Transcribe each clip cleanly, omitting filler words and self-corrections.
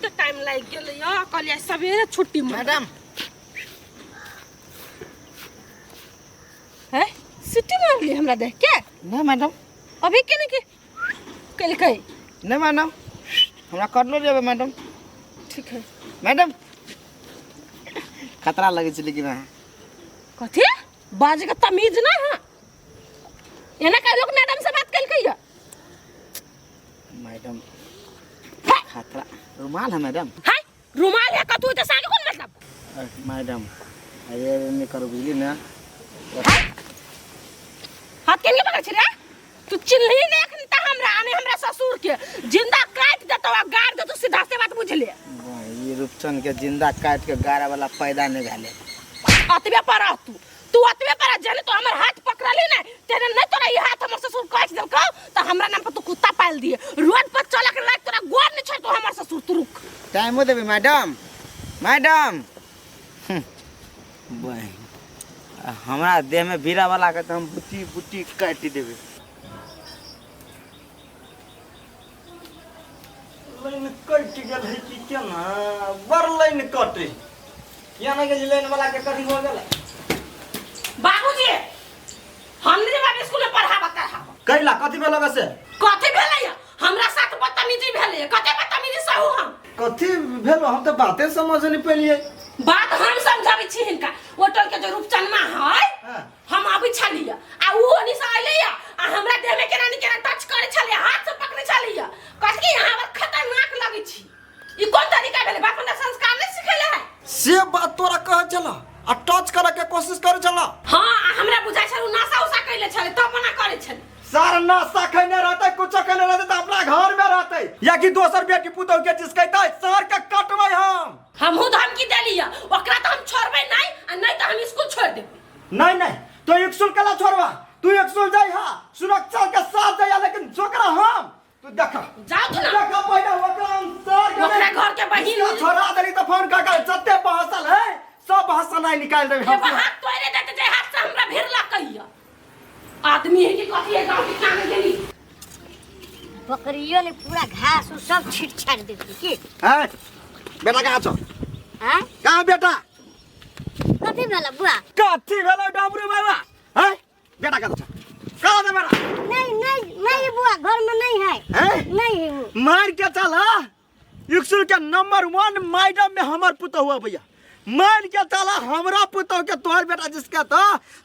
कत टाइम लग गेल या कल सवेरे छुट्टी मैडम है सिटी मार ली हमरा देख के नहीं मैडम अभी के नहीं कल कहीं नहीं मैडम हमरा कर लो जेबे मैडम ठीक है मैडम खतरा लगे छै लेकिन कथी बाज का तमीज ना है एना कह लोग मैडम से बात कल कहिया मैडम खतरा रुमाल है मैडम हाय रुमाल है कतू तो सागे कौन मतलब मैडम अरे नहीं करो बुझली ना हाथ केने पकड़ छी रे तू चिल्ली देख त हमरा आने हमरा ससुर के जिंदा काट देतो आ गाड़ देतो सीधा से बात बुझले ये रूपचंद के जिंदा काट के गाड़ा वाला पैदा नहीं भेले अतबे पर तू अतबे पर जाने तो हमर हाथ पकड़ली ना तेरे नहीं तोरा ये हाथ हमर ससुर काट देलको त हमरा नाम पर तू कुत्ता पाल दिए रोड पर चला के लाग तोरा गोर नहीं छ तो हमर ससुर तू रुक टाइम देबे मैडम मैडम भाई हमरा देह में भीड़ा वाला के तो हम बुटी बुटी काट देबे लाइन कट गेल है कि केना बड़ लाइन कटे या ना के लाइन वाला के कथी हो गेल बाबूजी हमरे बाबू स्कूल में पढ़ाबा करहाबा कैला कथी भेल लगे से कथी भेलै हमरा साथ बदतमीजी भेलै कते बदतमीजी सहू हम कथी भेल हम तो बातें समझ नहीं पेलिए बात हम समझाबै छी हिनका होटल के जो रूपचंद है हम आबै छलिया आ ओ निसा आइलैया आ हमरा देह में केना टच करे छलिया हाथ से पकड़े छलिया कह के यहां पर खतरनाक लगै छी ई कोन तरीका भेलै बाप ने संस्कार नहीं सिखेले है से बात तोरा कह चला आ टच करे के कोशिश करे चला हां हमरा बुझाइ छल नासा उसा कइले छले तो मना करे छल सार नाश्ता खैने रहते कुछ खैने रहते तो अपना घर में रहते या कि दोसर बेटी पुतौ के जिस कहते सर के कटबै हमहु धमकी देलिया ओकरा त हम छोड़बै नहीं आ नहीं त हम स्कूल छोड़ देब नहीं नहीं तो स्कूल केला छोड़वा तू स्कूल जाई हा सुरक्षा के साथ जाया लेकिन जोकरा हम तू देखा जाओ तू ना देखा पहले ओकरा हम सर के ओकरा घर के बहिन छोड़ा देली तो फोन का जत्ते बहसल है सब भाषा नहीं निकाल देबे हे हाथ तोरे देते जे हाथ से हमरा भिरला कहिया आदमी है कि कथी है गांव के कामे गेली बकरियों ने पूरा घास उ सब छीट छाड़ देती की हैं बेटा कहां छ हां कहां बेटा कथी भेला बुआ कथी भेला डाबरू बाबा हैं बेटा कहां छ कहां है बेटा नहीं बुआ घर में नहीं है हैं नहीं है वो मार के चल स्कूल के नंबर 1 मैडम में हमर पुतो हुआ भैया मान के चला हमरा पुतो के तोहर बेटा जिसका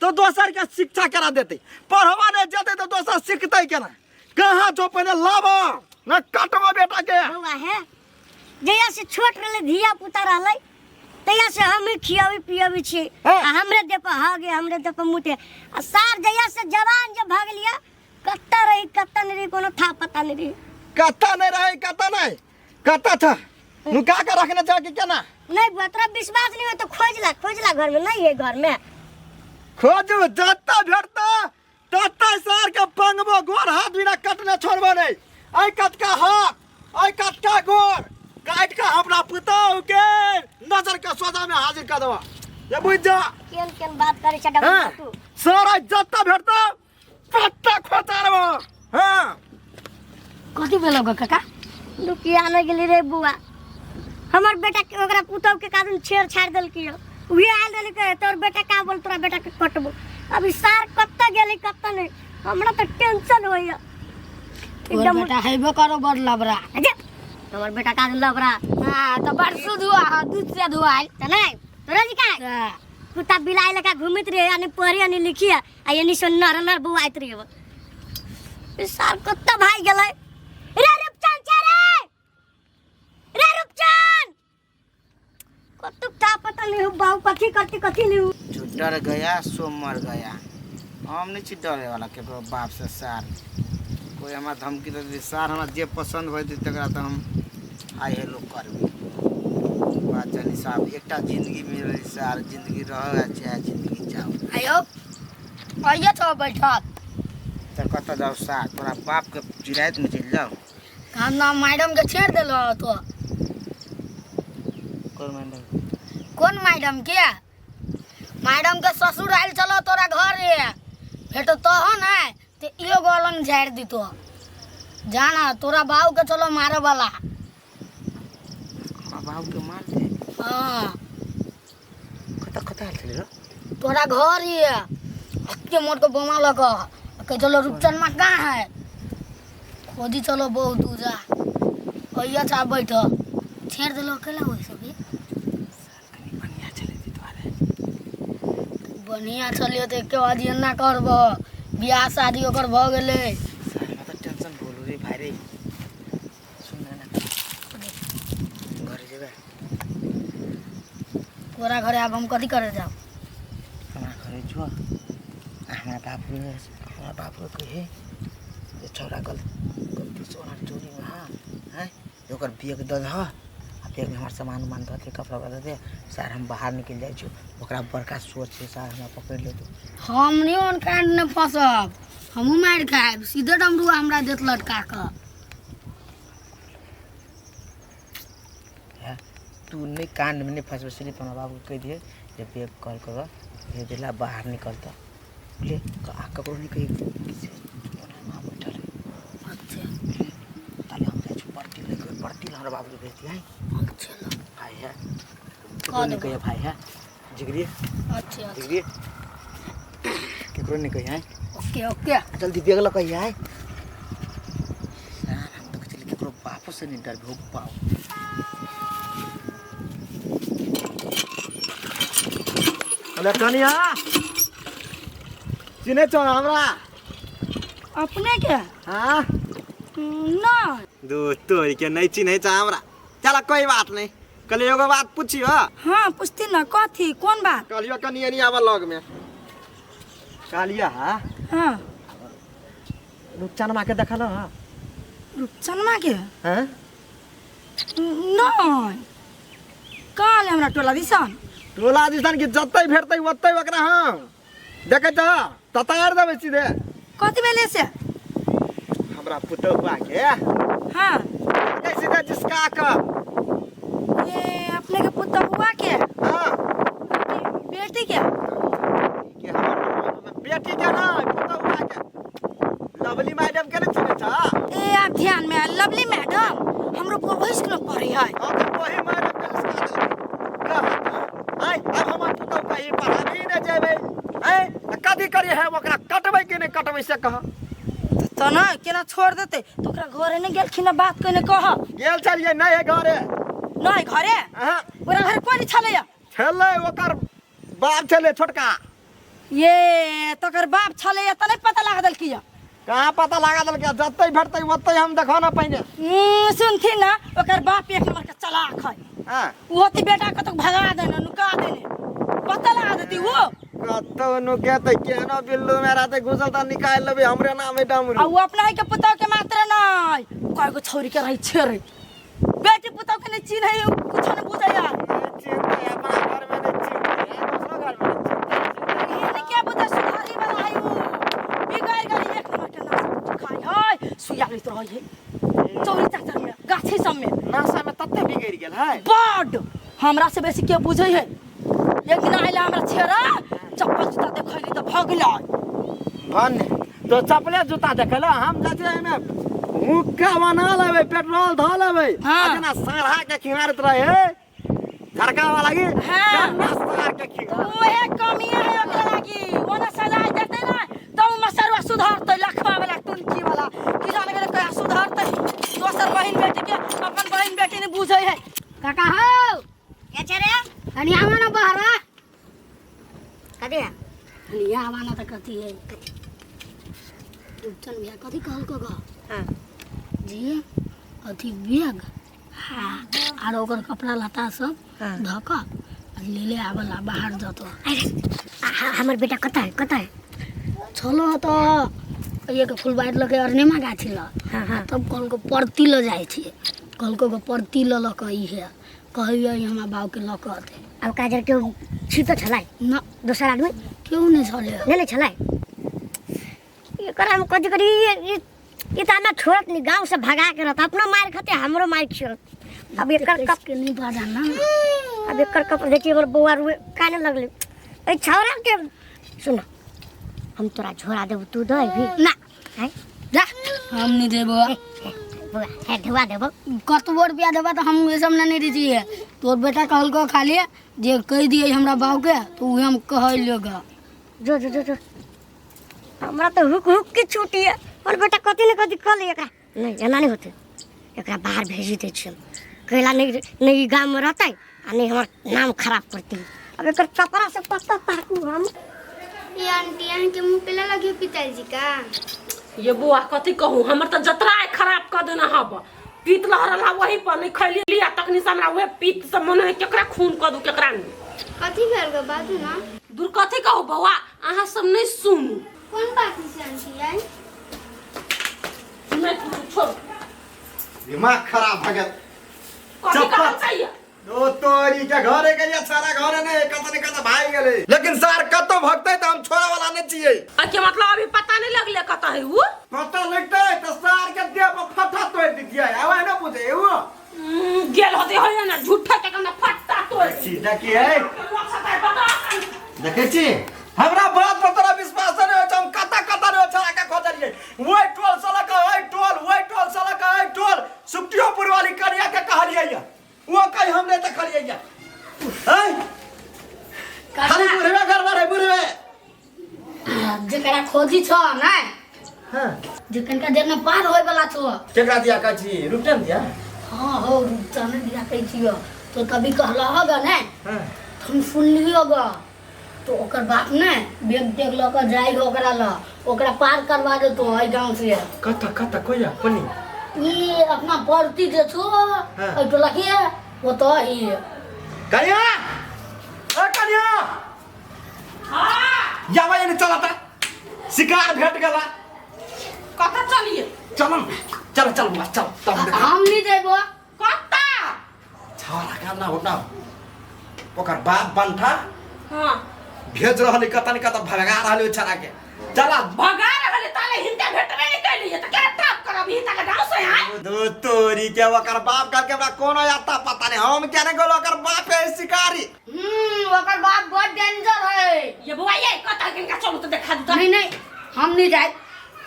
तो दोसर के शिक्षा करा देते पढ़वा नहीं जाते तो दोसर सीखते केना कहां जो पहले लाबो न काटवा बेटा के हुआ है जया से छोट रहले धिया पुता रहले तया से हम खियावी पियावी छी हमरे दे पर हागे हमरे दे पर मुटे आ सार जया से जवान जे भाग लिया कत्ता नहीं कोनो था पता नहीं रही कत्ता नहीं कत्ता था नुका के रखने चाहिए केना नहीं बतरा विश्वास नहीं हो तो खोजला घर में नहीं है घर में खोजू जत्ता भेटता तत्ता सार के पंगबो गोर हाथ बिना कटने छोड़बो नहीं आई कटका हाथ आई कटका गोर काट के हमरा पुतौ के नजर के सोजा में हाजिर कर देबा ये बुझ जा केन बात करे छ डबल तू सारा जत्ता भेटता पत्ता खोतारबो हां कथी भेलो ग काका लुकिया न गेली रे बुआ हमर बेटा के ओकरा पुतौ के कारण छेड़ छाड़ देल कियो उहे आल देल के तोर बेटा का बोल तोरा बेटा के कटबो अभी सार कत्ता गेली कत्ता नहीं हमरा तो टेंशन होइया एकदम बेटा हेबे करो बड़ लबरा हमर बेटा का लबरा हां तो बड़ सुधुआ दूध से धुआल त नहीं तोरा जी का कुत्ता बिलाई लगा घुमित रे यानी पढ़ी यानी लिखी आ यानी सो नर बुआइत रे सार कत्ता भाई गेलै रे रूपचंद चारे रे रूपचंद कतुक था पता नहीं हो बाऊ कथी लियो जो डर गया सो मर गया हम नहीं छी डरे वाला के बाप से सार कोई हमारा धमकी दे दी सार हमारा जे पसंद होय तकरा तो हम आए हेलो करबे बात जानी साहब एकटा जिंदगी मिले सार जिंदगी रह चाहे जिंदगी जाओ आयो आइए तो बैठक तो कत जाओ सार तोरा बाप के जिरायत में चल जाओ हम ना मैडम के छेड़ देलो तो कौन मैडम के मैडम के ससुर आइल चलो तोरा घर रे भेट तो हो ना ते एगो अलंग झाड़ दी तो जाना तोरा बाऊ के चलो मारे वाला बाबू के मार दे हाँ कता कता हाल चले रे तोरा घर ही है अक्के मोट को बोमा लगा के चलो रूपचंद माँ कहाँ है खोजी चलो बहुत दूजा भैया चा बैठो छेड़ दिलो अकेला हो सके बढ़िया चले दी तुम्हारे बढ़िया चलियो तो के बाद ना करब बियाह शादी ओकर भ गेले सारे में तो टेंशन बोलू रे भाई रे सुन ना घर जेबे तोरा घरे आब हम कथी करे जाओ हमारा घरे जो हमारा बाप कहे ये छोरा गलती से ओना चोरी में हैं ओकर बैग द ह आ बैग में हमार सामान उमान द दे कपड़ा द दे सर हम बाहर निकल जाय छु ओकरा बड़का सोच से सर हमरा पकड़ ले तू हम नहीं उन कांड में फंसब हमहू मार खाएब सीधे डमरुआ हमरा देत लटका के तू नहीं कांड में नहीं फंस इसलिए तो बाबू को कह दिए जब बैग कॉल कर ये दिला बाहर निकलता बोले ककरो नहीं कही किसी ना बैठल अच्छा ताले हम जाय छु पड़ती हमरा बाबू के भेज दिया अच्छा भाई है कौन नहीं कहे भाई है जिगरी अच्छा जिगरी केकरो नहीं कहे है ओके ओके जल्दी बैग ल कही है यार हम तो चले केकरो बापू से नहीं डर भोग पाओ अरे कनिया चिने छौ हमरा अपने के हाँ ना दोस्त तोरी के नहीं चिन्हे छ हमरा चला कोई बात नहीं कल एगो बात पूछियो हाँ पूछती ना कथी कौन बात कलियो कनिया नहीं आवा लग में कालिया हाँ रूपचंद माँ के देखल हाँ रूपचंद के हैं नहीं काल हमरा टोला दिसन टोला दिसन की जतै भेटतै ओतै ओकरा हम देखे त ततार देबै सीधे कथी बेले से हमरा पुतौआ के हाँ ये सीधे जिसका का ये अपने के पुत्र हुआ के हां बेटी के हमर बेटी के ना पुतौआ के लवली मैडम के नहीं चिन्हे छ ए आप ध्यान में लवली मैडम हमरो पूर्व स्कूल में पढ़ी है हां तो वही मैडम के जिसका आई अब हमर पुतौआ ही पढ़ाबी न जेबै हैं कथी करी है ओकरा कटबै कि नहीं कटबै से कह तो ना केना छोड़ देते तो ओकरा घरे नहीं गेलखिन बात कने कह गेल चलिए नहीं घरे नहीं घरे हां ओकरा घरे कोई नहीं छले छले ओकर बाप छले छोटका ये तकर बाप छले त नहीं पता लगा दल किया कहाँ पता लगा दल के जतै भेटतै ओतै हम देखो ना पहिने सुनथी ना ओकर बाप एक नंबर के चलाक है हां ओती बेटा के तो भगा देना नुका देने पता लगा देती वो कतो नु कहते केनो बिल्लू मेरा ते घुसल त निकाल लेबे हमरे नाम है डमरू आ वो अपना ही के पुता के मात्र नहीं कोई को छोरी के रही छेरे बेटी पुता के नहीं चिन्ह है कुछ नहीं बुझे यार चिंता अपना घर में नहीं चिंता दूसरा घर में नहीं ये नहीं क्या बुझे सुधारी वाला है वो बिगाड़ गई एक नंबर के नाश खाई है सुया लेत रही है चोरी चाचा में गाछी सब में नासा में तत्ते बिगड़ गेल है बड हमरा से बेसी के बुझे है एक दिन आइला हमरा छेरा चप्पल जूता देखैली त भगलै भन तो चपले जूता देखला हम जाते में मुक्का बना लेबे पेट्रोल ध लेबे हाँ। इतना साढ़ा के खिमारत रहे झरका वाला की हाँ। साढ़ा के खिमार ओहे कमिया है ओकरा लागी ओना सजा देते ना तो मसरवा सुधारते लखवा वाला टुनकी वाला किसान के कया सुधारते दोसर बहिन बेटी के अपन बहिन बेटी ने बुझै है काका हो क्या चरे हनिया माना बहरा कदे हनिया माना त कथी है चल भैया कथी कहल को ग हां जी अथी बैग हां आर ओकर कपड़ा लता सब धक ले ले आवला बाहर जतो हमर बेटा कता है छलो तो एक फुलबाड़ी लगे अरनेमा गाछी ल हां तब कल को परती ल जाय छी कल को परती ल ल कही है कहियो हमरा बाबू के ल कहते अब काजर क्यों छिपे छलाय न दोसर आदमी क्यों नहीं छले ले छलाय ये करा में कथी करी ये त ना छोड़त नहीं गांव से भगा के रहत अपना मार खाते हमरो मार छियो अब एकर कप के नहीं पड़ा ना अब एकर कप देखिए और बउआ रुए काने लगले ए छौरा के सुन हम तोरा झोरा देब तू दे भी ना है जा हम नहीं देबो बुआ है ढुआ देबो कतबो रुपया देबा तो हम ये सब नहीं दीजिए। तोर बेटा कहल को खाली जे कह दिए हमरा बाबू के तो उहे हम कह लेगा। जो जो जो जो हमरा तो हुक हुक के छूटी है और बेटा कथी न कथी कर ले एकरा नहीं जाना नहीं होते एकरा बाहर भेज दे छी कहला नहीं गांव में रहता आ नहीं हमर नाम खराब करती अब एकर कपड़ा से पत्ता ताकू हम। ये आंटी यहाँ के मुंह पे लगे पिताजी का। ये बुआ कथी कहूँ हमर तो जतरा खराब कर देना हब पीत लहरला वही पर नहीं खैली लिया तखनी से हमरा वह पीत से मन है केकरा खून कर दू केकरा नहीं कथी भेल ग बाजू ना। दूर कथी कहू बउआ अहाँ सब नहीं सुनू कौन बात से आंटी आई। नहीं छोड़ दिमाग खराब भ गेल। कथी कहना चाहिए ओ तोरी के घरे गलिया सारा घरे ने कत भाई गेले लेकिन सार कतो भगते त हम छोरा वाला नहीं छिए। के मतलब अभी पता नहीं लगले कता है वो पता लगते त सार के देह पर फटा तोड़ दिया आवे ना पूछे वो गेल होते हो ना झूठा के कना फट्टा तोड़ सीधा की है देखे छी हमरा बात पर तोरा विश्वास नहीं हो हम कता रे छोरा के खोजलिए ओइ टोल साला का ओइ टोल साला का ओइ टोल सुप्तियोपुर वाली करिया के कहलिए वो कहीं हमने तो खड़ी है खाली बुढ़वे गड़बड़ है बुढ़वे जकरा खोजी छ ना हां जकन का देर में पार होय वाला छ केकरा दिया का छी रुपटन दिया हां हो रुपटन दिया कहै छियो तो कभी कहला होगा ना हां हम सुन लियोगा तो ओकर बाप ने बेग टेग ल के जाई ओकरा ल ओकरा पार करवा दे तो है गांव से कता कोया कोनी ये अपना पड़ती जे छो तो लखिए वो तो ही कन्या ए कन्या हां जावा ये चलता शिकार भेट गेला कता चलिए चल बुआ चल हम नहीं देबो कता छोरा का ना होना ओकर बाप बनठा हां भेज रहले कता न कता भगा रहले छोरा के चला भगा रहले ताले हिंदा भेटबे नहीं कैलिए त क्या ट्रैप करब ही ताले गांव से आए दो तोरी के ओकर बाप का केबरा कोनो आता पता नहीं हम क्या नहीं गोलो ओकर बाप है शिकारी ओकर बाप बहुत डेंजर है। ये बुआ ये कता किनका चलू तो देखा दू नहीं हम नहीं जाए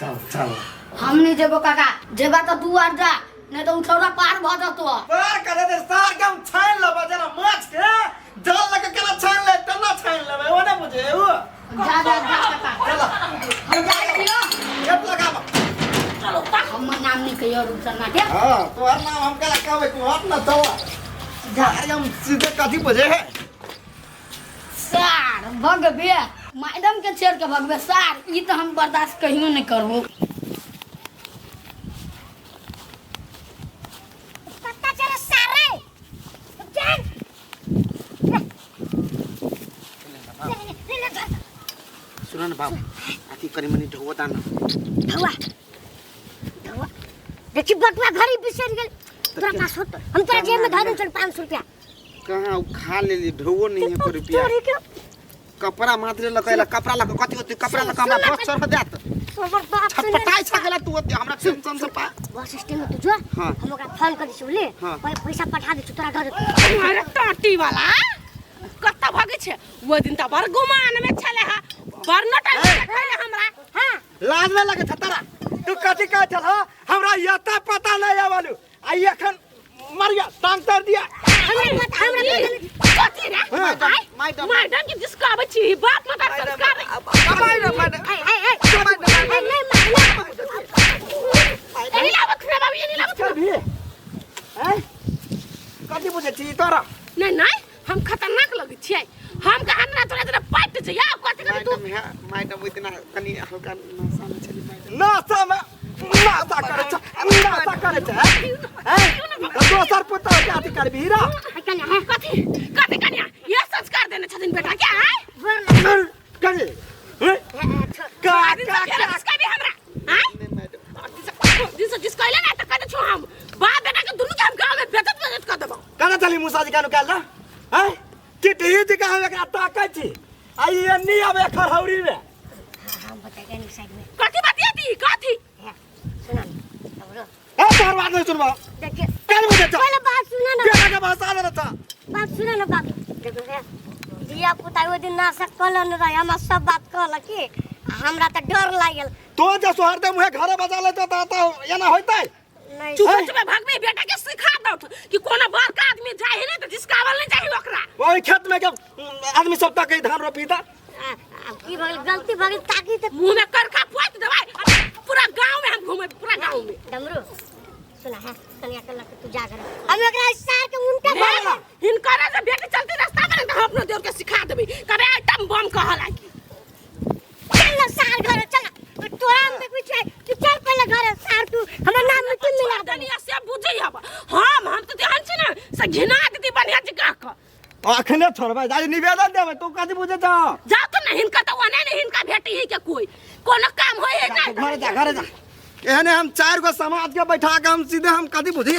चल हम नहीं जेबो काका जेबा तो तू आ जा नहीं तो उठौरा पार भ जतो पार करे दे सार के हम छान लेबा जना माछ के जाल लगे केना छान ले तना छान लेबे ओ ना बुझे ओ जा काका चल हम जाए छियो गेट लगाबा चलो तक हम नाम नहीं कहियो रुपसर ना के हां तोहर नाम हम केला कहबे तू हट ना चल जा हम सीधे कथी बुझे है सार भगबे मैडम के छेड़ के भगबे सार ई तो हम बर्दाश्त कहियो नहीं करबो। पत्ता चले सारे जान सुन न बाबू आती करी मनी ढोवा दान ढुआ देखी बटुआ घरी बिसर गेल तोरा पास होत हम तोरा जेब में धर दे 500 रुपया कहां खा लेली ढोवो नहीं है पर रुपया चोरी के कपड़ा मात्र लकैला कपड़ा लक कथि होती कपड़ा लक हमरा बस सर देत सोबर बाप सुन छटपटाई छगला तू हमरा टेंशन से पा बस स्टैंड में तू जो हाँ। हम ओकरा फोन कर दिछु ले हाँ। पैसा पठा दे तोरा डर अरे टाटी वाला कत्ता भागे छे वो दिन त बर गुमान में छले हा बरनटा खैले हमरा हां लाज में लगे छतरा तू कथि कह चल हमरा यता पता नहीं आवलू आई एखन मरिया टांग तर दिया हमरा कथी रे मैडम की डिस्कवर छी बात मत संस्कार एनी लावत रे बाबू एनी लावत भी हैं कथि बुझे छी तोरा नहीं हम खतरनाक लगे छियै हम कहां ना तोरा तोरा पाट छै या कथि कर तू मैडम इतना कनी हल्का नशा में चली मैडम नासा करे छ हैं दोसर पुता के अथी करबी रा कन्या कथी कन्या ये संस्कार देने छथिन बेटा क्या है कथि का संस्कार भी हमरा हैं दिन से जिसकैले ना त कहै छु हम बाप बेटा के दुनु के हम गांव में बेइज्जत कर देबो कना चली मुसाजी का निकाल ना हैं चिट्ठी जी का हम एकरा ताकै छी आई एनी आबे खरहौरी में हम बताएगा नहीं साइड में कथी बतियाती कथी सुना अब ए तोहर बात नहीं सुनबा देखिए कर मुझे तो पहले बात सुना ना बेटा का भाषा ना था बात सुना ना बात देखो रे दिया पुता वो दिन ना सकल न रहा हम सब बात कहल कि हमरा त डर लागल तो जे सोहर दे मुहे घरे बजा ले तो या ना होइतै नहीं चुप चुप भागबे बेटा के सिखा दो कि कोनो बड़का आदमी जाए नहीं तो जिसकावल नहीं चाहिए ओकरा ओई खेत में के आदमी सब तक धान रोपी था की भगल गलती भगल ताकी तो मुंह में करका पोत दवाई पूरा गांव में हम घूमे पूरा गांव में डमरू सुना है कन्या कल तू जा कर हम एकरा सार के उनका मारला हिनकर से बेटी चलती रास्ता में तो अपनो देव के सिखा देबे करे आइटम बम कहला की चल सार घर चल तोरा हम देख पीछे तू चल पहले घर सार तू हमरा नाम मिट्टी मिला दे दनिया से बुझै अब हम तो ध्यान से ना से घिना देती बढ़िया जगह का अखने छोड़बा आज निवेदन देबे तू कथि बुझे जा जा तो नहीं हिनका तो वने नहीं हिनका भेटी ही के कोई कोनो काम होए ना घर जा एहने हम 4 गो समाज के बैठा के हम सीधे हम कथि बुझी